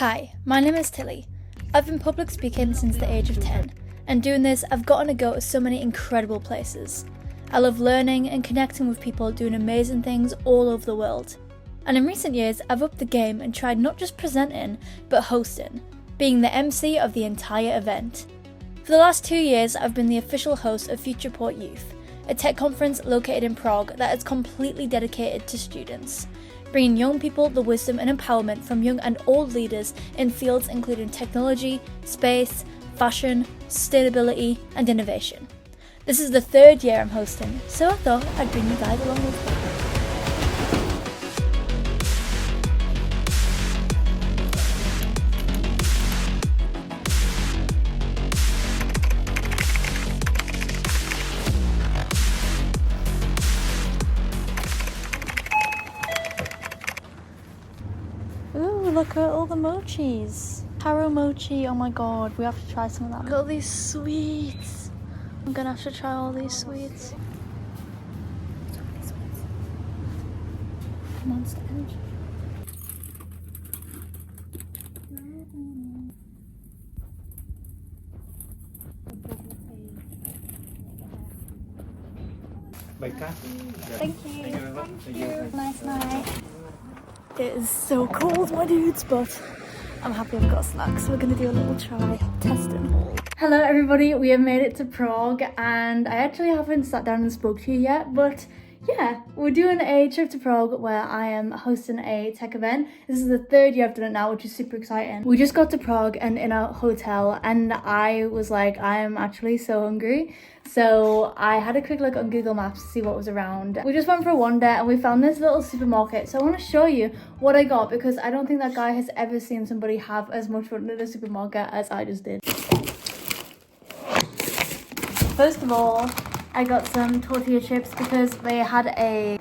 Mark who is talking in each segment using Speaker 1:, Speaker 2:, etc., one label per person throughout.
Speaker 1: Hi, my name is Tilly. I've been public speaking since the age of 10, and doing this I've gotten to go to so many incredible places. I love learning and connecting with people doing amazing things all over the world. And in recent years I've upped the game and tried not just presenting, but hosting, being the MC of the entire event. For the last 2 years I've been the official host of Futureport Youth, a tech conference located in Prague that is completely dedicated to students, bringing young people the wisdom and empowerment from young and old leaders in fields including technology, space, fashion, sustainability and innovation. This is the 3rd year I'm hosting, so I thought I'd bring you guys along with me. Ooh, look at all the mochis. Taro mochi, oh my god, we have to try some of that. Look at all these sweets. I'm gonna have to try all these sweets. So many sweets. Monster Energy. Thank you. Thank you. Nice night. It is so cold, my dudes, but I'm happy I've got snacks, so we're going to do a little try testing haul. Hello everybody, we have made it to Prague, and I actually haven't sat down and spoke to you yet, but yeah, we're doing a trip to Prague where I am hosting a tech event. This is the 3rd year I've done it now, which is super exciting. We just got to Prague and in a hotel, and I was like, I am actually so hungry. So I had a quick look on Google Maps to see what was around. We just went for a wander and we found this little supermarket. So I want to show you what I got, because I don't think that guy has ever seen somebody have as much fun at a supermarket as I just did. First of all, I got some tortilla chips because they had a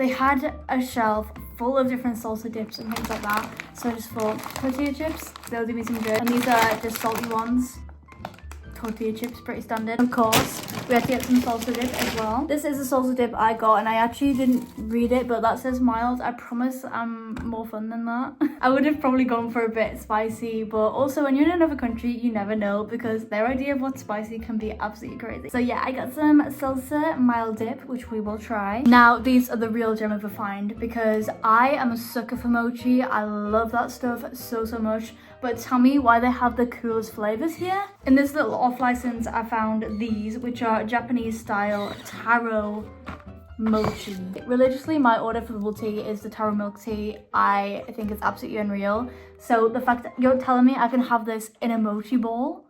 Speaker 1: shelf full of different salsa dips and things like that. So I just thought tortilla chips, they'll do me some good. And these are just salty ones. Tortilla chips, pretty standard. Of course, we had to get some salsa dip as well. This is a salsa dip I got, and I actually didn't read it, but that says mild. I promise I'm more fun than that. I would have probably gone for a bit spicy, but also when you're in another country, you never know, because their idea of what's spicy can be absolutely crazy. So yeah, I got some salsa mild dip, which we will try. Now, these are the real gem of a find, because I am a sucker for mochi. I love that stuff so much. But tell me why they have the coolest flavors here. In this little off license, I found these, which are Japanese style taro mochi. Religiously, my order for bubble tea is the taro milk tea. I think it's absolutely unreal. So the fact that you're telling me I can have this in a mochi bowl,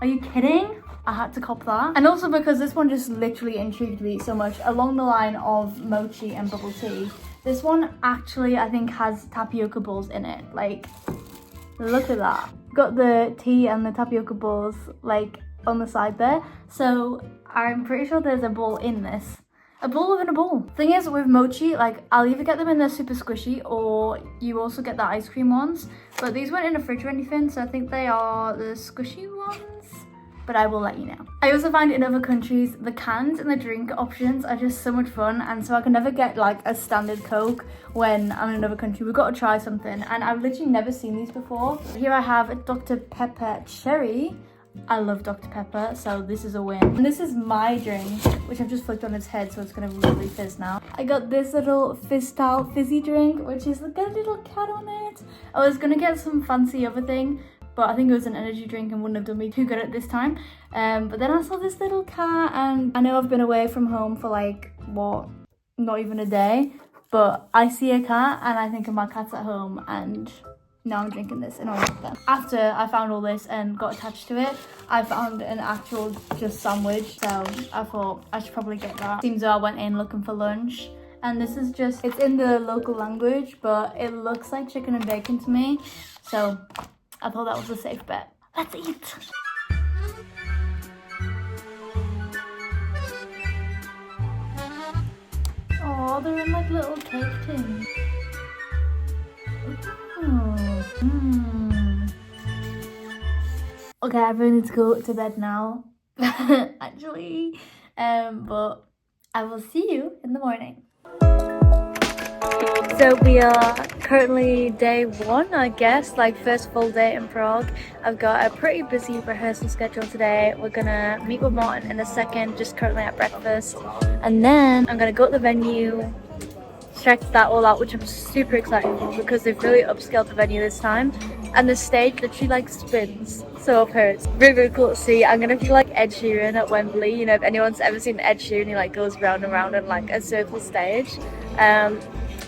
Speaker 1: are you kidding? I had to cop that. And also because this one just literally intrigued me so much, along the line of mochi and bubble tea. This one actually, I think, has tapioca balls in it. Like, look at that. Got the tea and the tapioca balls like on the side there. So I'm pretty sure there's a ball in this. A ball within a ball. Thing is, with mochi, like, I'll either get them in the super squishy or you also get the ice cream ones. But these weren't in the fridge or anything, so I think they are the squishy ones. But I will let you know. I also find in other countries, the cans and the drink options are just so much fun, and so I can never get like a standard Coke when I'm in another country. We've got to try something, and I've literally never seen these before. Here I have a Dr. Pepper Cherry. I love Dr. Pepper, so this is a win. And this is my drink, which I've just flipped on its head, so it's gonna really fizz now. I got this little fizz-style fizzy drink, which has got a little cat on it. I was gonna get some fancy other thing, but I think it was an energy drink and wouldn't have done me too good at this time. But then I saw this little cat, and I know I've been away from home for like, what, not even a day, but I see a cat and I think of my cats at home, and now I'm drinking this in honor of them. After I found all this and got attached to it, I found an actual just sandwich, so I thought I should probably get that. Seems though I went in looking for lunch, and this is just, it's in the local language, but it looks like chicken and bacon to me, so I thought that was a safe bet. Let's eat. Oh, they're in like little cake tins. Okay, I really need to go to bed now. Actually, but I will see you in the morning. So we are currently day one, I guess, like first full day in Prague. I've got a pretty busy rehearsal schedule today. We're gonna meet with Martin in a second, just currently at breakfast. And then I'm gonna go to the venue, check that all out, which I'm super excited for because they've really upscaled the venue this time. And the stage literally like spins. So I've heard. It's really, really cool to see. I'm gonna feel like Ed Sheeran at Wembley. You know, if anyone's ever seen Ed Sheeran, he like goes round and round on like a circle stage.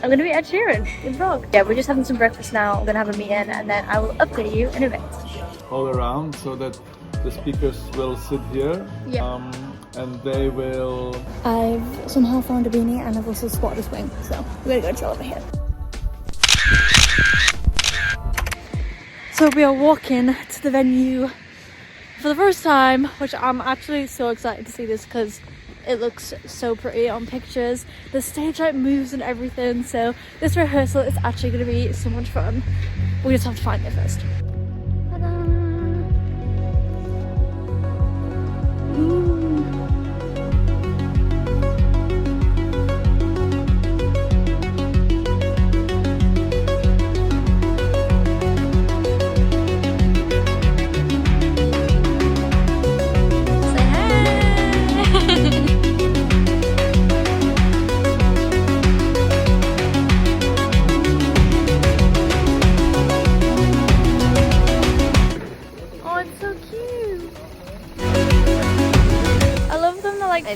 Speaker 1: I'm gonna be Ed Sheeran in Prague. Yeah, we're just having some breakfast now. I'm gonna have a meeting and then I will update you in a bit.
Speaker 2: All around so that the speakers will sit here.
Speaker 1: Yeah.
Speaker 2: And they will...
Speaker 1: I've somehow found a beanie and I've also spotted a swing, so we're gonna go chill over here. So we are walking to the venue for the first time, which I'm actually so excited to see this because it looks so pretty on pictures. The stage like moves and everything, so this rehearsal is actually going to be so much fun. We just have to find it first. Ta-da! Ooh.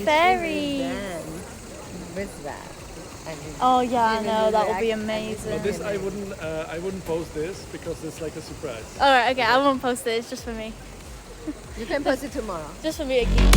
Speaker 1: Fairies.
Speaker 3: With that.
Speaker 1: Oh yeah, I know, that would be amazing.
Speaker 2: No, this I wouldn't post this because it's like a surprise.
Speaker 1: Alright, okay, I won't post it, it's just for me.
Speaker 3: You can post it tomorrow.
Speaker 1: Just for me again.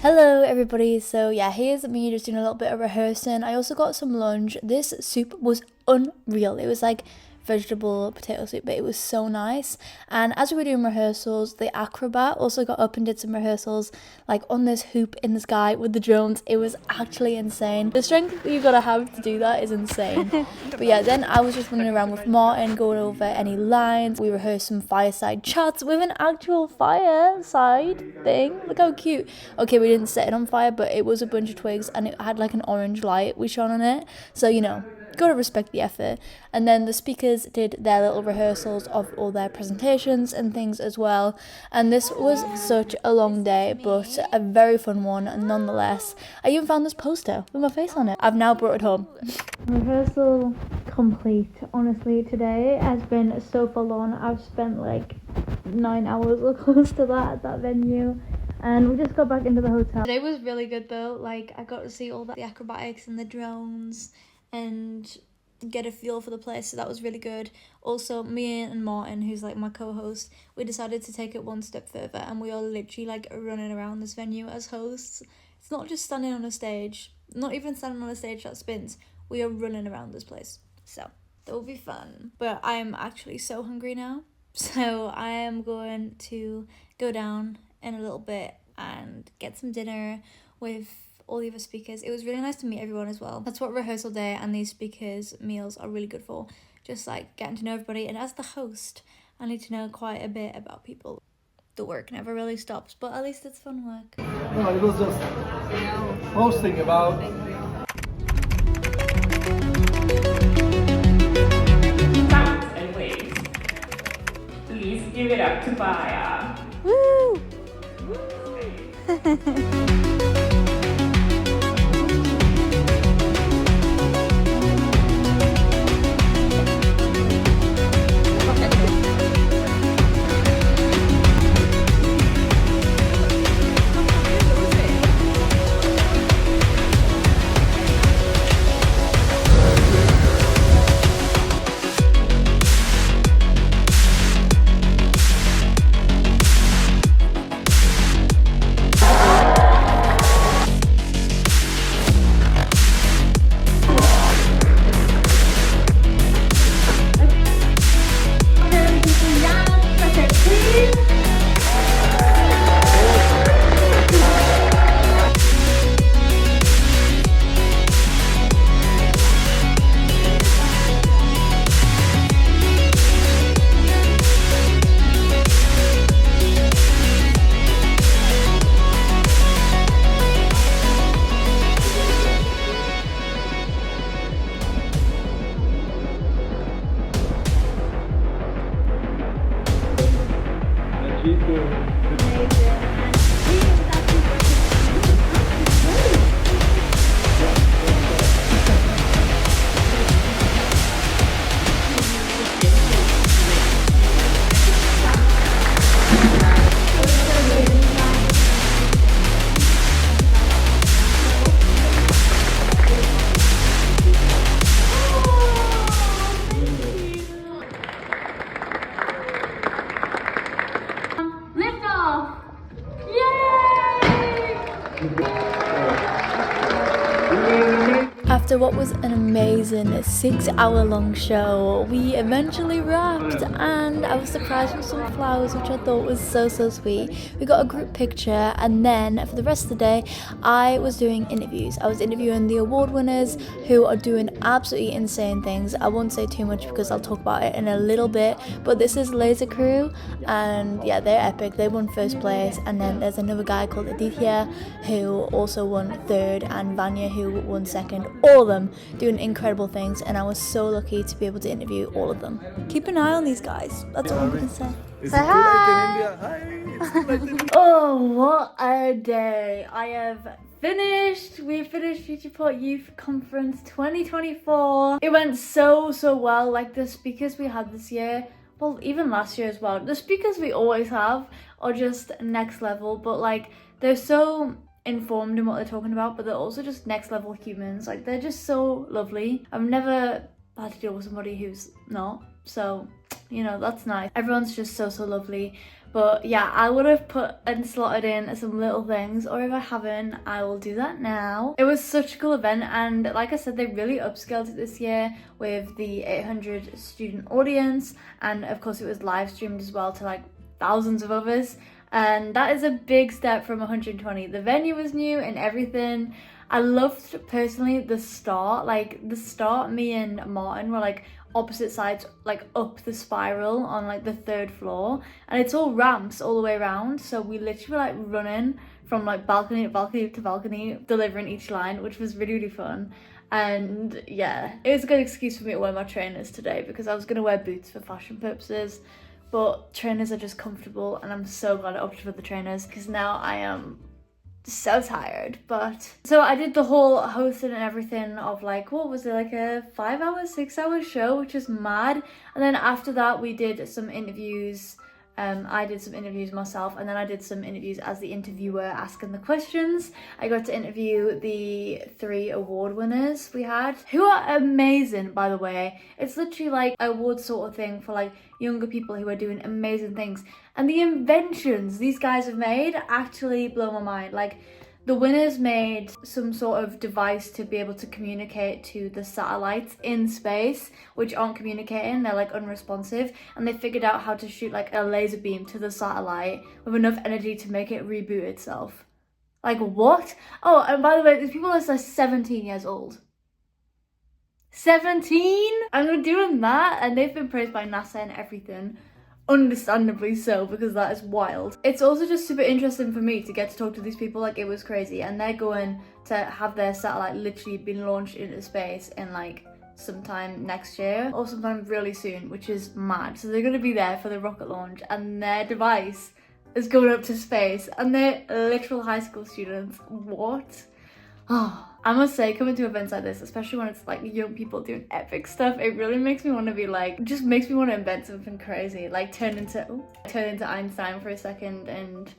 Speaker 1: Hello everybody, so yeah, here's me just doing a little bit of rehearsing. I also got some lunch. This soup was unreal. It was like vegetable potato soup, but it was so nice. And as we were doing rehearsals, the acrobat also got up and did some rehearsals like on this hoop in the sky with the drones. It was actually insane. The strength that you gotta have to do that is insane. But yeah, then I was just running around with Martin, going over any lines. We rehearsed some fireside chats with an actual fireside thing. Look how cute. Okay, we didn't set it on fire, but it was a bunch of twigs and it had like an orange light we shone on it, so you know, gotta respect the effort. And then the speakers did their little rehearsals of all their presentations and things as well. And this was such a long day, but a very fun one nonetheless. I even found this poster with my face on it. I've now brought it home. Rehearsal complete. Honestly, today has been so full on. I've spent like 9 hours or close to that at that venue. And we just got back into the hotel. Today was really good though. Like, I got to see all the acrobatics and the drones and get a feel for the place, so that was really good. Also, me and Martin, who's like my co-host, we decided to take it one step further and we are literally like running around this venue as hosts. It's not just standing on a stage, not even standing on a stage that spins. We are running around this place, so that will be fun. But I am actually so hungry now, so I am going to go down in a little bit and get some dinner with all the other speakers. It was really nice to meet everyone as well. That's what rehearsal day and these speakers meals are really good for, just like getting to know everybody. And as the host, I need to know quite a bit about people. The work never really stops, but at least it's fun work.
Speaker 2: No, it was just posting about...
Speaker 4: Sounds and waves. Please give it up to Baya.
Speaker 1: Woo! After what was an amazing 6-hour-long show, we eventually wrapped, and I was surprised with some flowers, which I thought was so sweet. We got a group picture, and then for the rest of the day I was doing interviews. I was interviewing the award winners, who are doing absolutely insane things. I won't say too much because I'll talk about it in a little bit, but this is Laser Crew, and yeah, they're epic. They won first place, and then there's another guy called Aditya who also won third, and Vanya who won second. All of them doing incredible things, and I was so lucky to be able to interview all of them. Keep an eye on these guys, that's all I'm gonna say. Say hi! Oh, what a day. We finished Futureport Youth Conference 2024. It went so well. Like, the speakers we had this year, well, even last year as well, the speakers we always have are just next level, but like, they're so informed in what they're talking about, but they're also just next level humans. Like, they're just so lovely. I've never had to deal with somebody who's not, so you know, that's nice. Everyone's just so lovely. But yeah, I would have put and slotted in some little things, or if I haven't, I will do that now. It was such a cool event, and like I said, they really upscaled it this year with the 800 student audience, and of course it was live streamed as well to like thousands of others. And that is a big step from 120. The venue was new and everything. I loved personally the start. Like, the start, me and Martin were like opposite sides, like up the spiral on like the 3rd floor, and it's all ramps all the way around, so we literally were like running from like balcony to balcony to balcony, delivering each line, which was really fun. And yeah, it was a good excuse for me to wear my trainers today, because I was going to wear boots for fashion purposes, but trainers are just comfortable, and I'm so glad I opted for the trainers, because now I am so tired. But so I did the whole hosting and everything of like, what was it, like a 5-hour 6-hour show, which is mad. And then after that we did some interviews. I did some interviews myself, and then I did some interviews as the interviewer, asking the questions. I got to interview the 3 award winners we had, who are amazing, by the way. It's literally like an award sort of thing for like younger people who are doing amazing things. And the inventions these guys have made actually blow my mind. Like, the winners made some sort of device to be able to communicate to the satellites in space, which aren't communicating, they're like unresponsive, and they figured out how to shoot like a laser beam to the satellite with enough energy to make it reboot itself. Like, what? Oh, and by the way, these people are like 17 years old. 17? And they're doing that, and they've been praised by NASA and everything. Understandably so, because that is wild. It's also just super interesting for me to get to talk to these people. Like, it was crazy, and they're going to have their satellite literally been launched into space in like sometime next year or sometime really soon, which is mad. So they're going to be there for the rocket launch, and their device is going up to space, and they're literal high school students. What? Oh, I must say, coming to events like this, especially when it's like young people doing epic stuff, it really makes me want to be like, just makes me want to invent something crazy, like turn into Einstein for a second and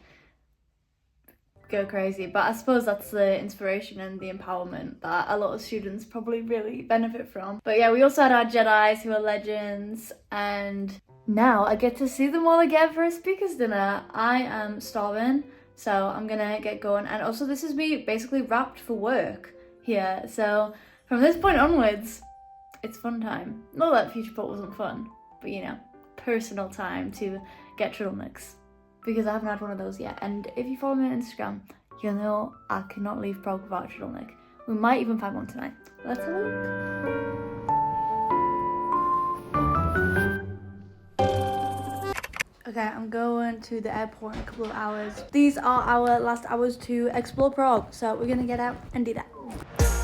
Speaker 1: go crazy. But I suppose that's the inspiration and the empowerment that a lot of students probably really benefit from. But yeah, we also had our Jedis, who are legends, and now I get to see them all again for a speakers dinner. I am starving, so I'm gonna get going. And also, this is me basically wrapped for work here, so from this point onwards, it's fun time. Not that Futureport wasn't fun, but you know, personal time to get turtlenecks, because I haven't had one of those yet. And if you follow me on Instagram, you'll know I cannot leave Prague without a turtleneck. We might even find one tonight. Let's have a look. Okay, I'm going to the airport in a couple of hours. These are our last hours to explore Prague, so we're gonna get out and do that.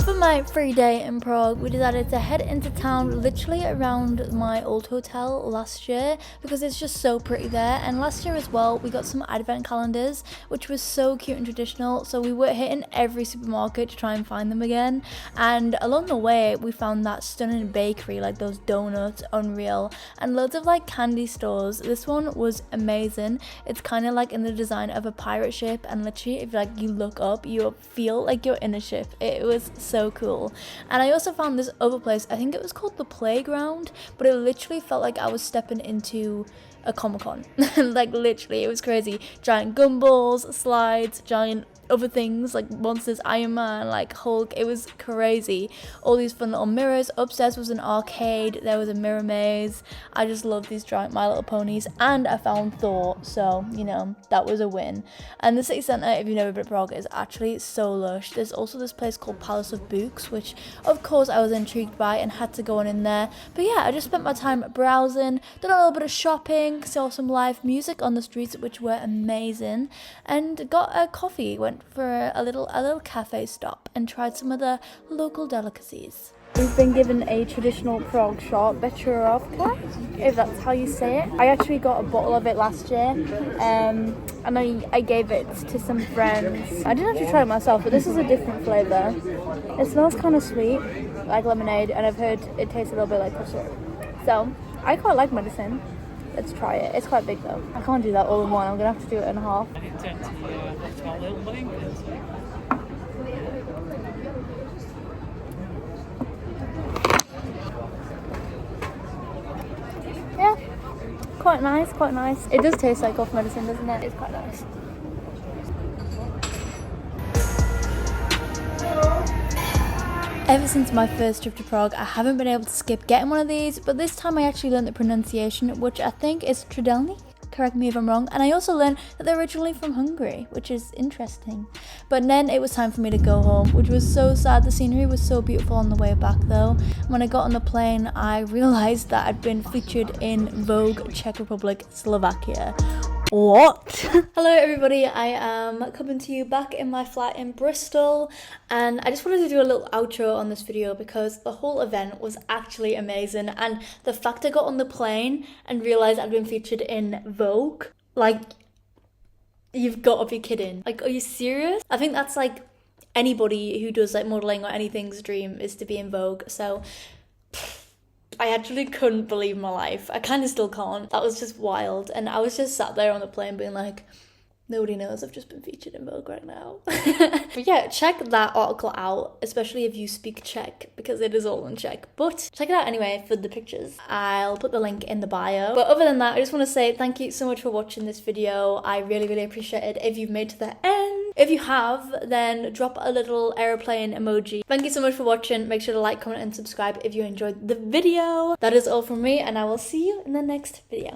Speaker 1: For my free day in Prague, we decided to head into town literally around my old hotel last year, because it's just so pretty there. And last year as well, we got some advent calendars, which was so cute and traditional, so we were hitting every supermarket to try and find them again. And along the way, we found that stunning bakery, like those donuts, unreal, and loads of like candy stores. This one was amazing. It's kind of like in the design of a pirate ship, and literally if like you look up, you feel like you're in a ship. It was so cool. And I also found this other place, I think it was called the Playground, but it literally felt like I was stepping into a Comic-Con. Like, literally, it was crazy. Giant gumballs, slides, giant other things like monsters, Iron Man, like Hulk. It was crazy. All these fun little mirrors. Upstairs was an arcade. There was a mirror maze. I just love these giant My Little Ponies, and I found Thor, so you know that was a win. And the city centre, if you've never been to Prague, is actually so lush. There's also this place called Palace of Books, which of course I was intrigued by and had to go on in there. But yeah, I just spent my time browsing, done a little bit of shopping, saw some live music on the streets, which were amazing, and got a coffee. Went for a little cafe stop and tried some of the local delicacies. We've been given a traditional Prague shot, Bechurovka, if that's how you say it. I actually got a bottle of it last year, and I gave it to some friends. I didn't actually try it myself, but this is a different flavour. It smells kind of sweet, like lemonade, and I've heard it tastes a little bit like custard. So, I quite like medicine. Let's try it. It's quite big though. I can't do that all in one. I'm going to have to do it in half. Yeah, quite nice, quite nice. It does taste like cough medicine, doesn't it? It's quite nice. Ever since my first trip to Prague, I haven't been able to skip getting one of these, but this time I actually learned the pronunciation, which I think is Tridelny. Correct me if I'm wrong. And I also learned that they're originally from Hungary, which is interesting. But then it was time for me to go home, which was so sad. The scenery was so beautiful on the way back though. When I got on the plane, I realised that I'd been featured in Vogue Czech Republic, Slovakia. What? Hello everybody, I am coming to you back in my flat in Bristol, and I just wanted to do a little outro on this video because the whole event was actually amazing, and the fact I got on the plane and realised I'd been featured in Vogue, like, you've got to be kidding. Like, are you serious? I think that's like anybody who does like modelling or anything's dream is to be in Vogue, so I actually couldn't believe my life. I kind of still can't. That was just wild. And I was just sat there on the plane being like, nobody knows I've just been featured in Vogue right now. But yeah, check that article out, especially if you speak Czech, because it is all in Czech. But check it out anyway for the pictures. I'll put the link in the bio. But other than that, I just want to say thank you so much for watching this video. I really, really appreciate it if you've made it to the end. If you have, then drop a little airplane emoji. Thank you so much for watching. Make sure to like, comment, and subscribe if you enjoyed the video. That is all from me, and I will see you in the next video.